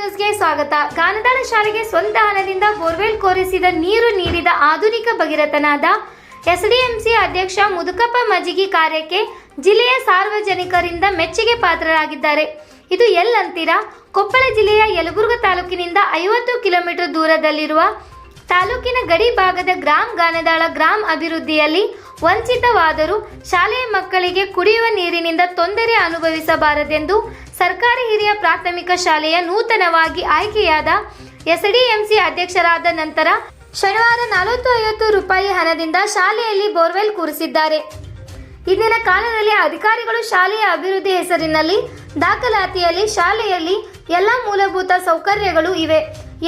ನ್ಯೂಸ್ಗೆ ಸ್ವಾಗತ. ಗಾನದಾಳ ಶಾಲೆಗೆ ಸ್ವಂತ ಹಣದಿಂದ ಬೋರ್ವೆಲ್ ಕೊರೆಸಿದ ನೀರು ನೀಡಿದ ಆಧುನಿಕ ಭಗೀರಥನಾದ ಎಸ್ಡಿಎಂಸಿ ಅಧ್ಯಕ್ಷ ಮುದುಕಪ್ಪ ಮಜ್ಜಿಗಿ ಕಾರ್ಯಕ್ಕೆ ಜಿಲ್ಲೆಯ ಸಾರ್ವಜನಿಕರಿಂದ ಮೆಚ್ಚುಗೆ ಪಾತ್ರರಾಗಿದ್ದಾರೆ. ಇದು ಎಲ್ಲಂತೀರಾ? ಕೊಪ್ಪಳ ಜಿಲ್ಲೆಯ ಯಲಬುರ್ಗಾ ತಾಲೂಕಿನಿಂದ 50 ಕಿಲೋಮೀಟರ್ ದೂರದಲ್ಲಿರುವ ತಾಲೂಕಿನ ಗಡಿ ಭಾಗದ ಗಾನದಾಳ ಗ್ರಾಮ ಅಭಿವೃದ್ಧಿಯಲ್ಲಿ ವಂಚಿತವಾದರೂ ಶಾಲೆಯ ಮಕ್ಕಳಿಗೆ ಕುಡಿಯುವ ನೀರಿನಿಂದ ತೊಂದರೆ ಅನುಭವಿಸಬಾರದೆಂದು ಸರ್ಕಾರಿ ಹಿರಿಯ ಪ್ರಾಥಮಿಕ ಶಾಲೆಯ ನೂತನವಾಗಿ ಆಯ್ಕೆಯಾದ ಎಸ್ಡಿಎಂಸಿ ಅಧ್ಯಕ್ಷರಾದ ನಂತರ ಶನಿವಾರ 40-50 ರೂಪಾಯಿ ಹಣದಿಂದ ಶಾಲೆಯಲ್ಲಿ ಬೋರ್ವೆಲ್ ಕೂರಿಸಿದ್ದಾರೆ. ಇಂದಿನ ಕಾಲದಲ್ಲಿ ಅಧಿಕಾರಿಗಳು ಶಾಲೆಯ ಅಭಿವೃದ್ಧಿ ಹೆಸರಿನಲ್ಲಿ ದಾಖಲಾತಿಯಲ್ಲಿ ಶಾಲೆಯಲ್ಲಿ ಎಲ್ಲ ಮೂಲಭೂತ ಸೌಕರ್ಯಗಳು ಇವೆ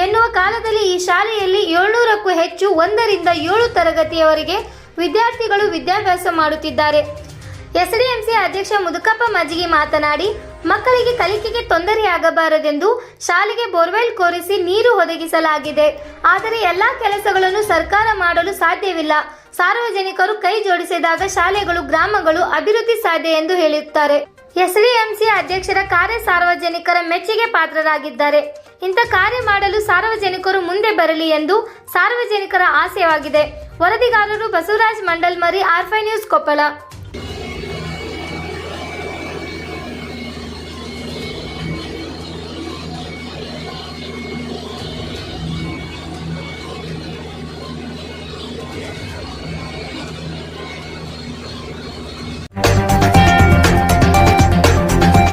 ಎನ್ನುವ ಕಾಲದಲ್ಲಿ ಈ ಶಾಲೆಯಲ್ಲಿ 700ಕ್ಕೂ ಹೆಚ್ಚು 1 ರಿಂದ 7 ತರಗತಿಯವರೆಗೆ ವಿದ್ಯಾರ್ಥಿಗಳು ವಿದ್ಯಾಭ್ಯಾಸ ಮಾಡುತ್ತಿದ್ದಾರೆ. ಎಸ್ಡಿಎಂಸಿ ಅಧ್ಯಕ್ಷ ಮುದುಕಪ್ಪ ಮಜ್ಜಿಗಿ ಮಾತನಾಡಿ, ಮಕ್ಕಳಿಗೆ ಕಲಿಕೆಗೆ ತೊಂದರೆಯಾಗಬಾರದೆಂದು ಶಾಲೆಗೆ ಬೋರ್ವೆಲ್ ಕೊರೆಸಿ ನೀರು ಒದಗಿಸಲಾಗಿದೆ. ಆದರೆ ಎಲ್ಲಾ ಕೆಲಸಗಳನ್ನು ಸರ್ಕಾರ ಮಾಡಲು ಸಾಧ್ಯವಿಲ್ಲ. ಸಾರ್ವಜನಿಕರು ಕೈ ಜೋಡಿಸಿದಾಗ ಶಾಲೆಗಳು ಗ್ರಾಮಗಳು ಅಭಿವೃದ್ಧಿ ಸಾಧ್ಯ ಎಂದು ಹೇಳುತ್ತಾರೆ. ಎಸ್ಡಿಎಂಸಿ ಅಧ್ಯಕ್ಷರ ಕಾರ್ಯ ಸಾರ್ವಜನಿಕರ ಮೆಚ್ಚುಗೆ ಪಾತ್ರರಾಗಿದ್ದಾರೆ. ಇಂಥ ಕಾರ್ಯ ಮಾಡಲು ಸಾರ್ವಜನಿಕರು ಮುಂದೆ ಬರಲಿ ಎಂದು ಸಾರ್ವಜನಿಕರ ಆಶಯವಾಗಿದೆ. ವರದಿಗಾರರು ಬಸವರಾಜ್ ಮಂಡಲ್ಮರಿ, R5 ನ್ಯೂಸ್, ಕೊಪ್ಪಳ.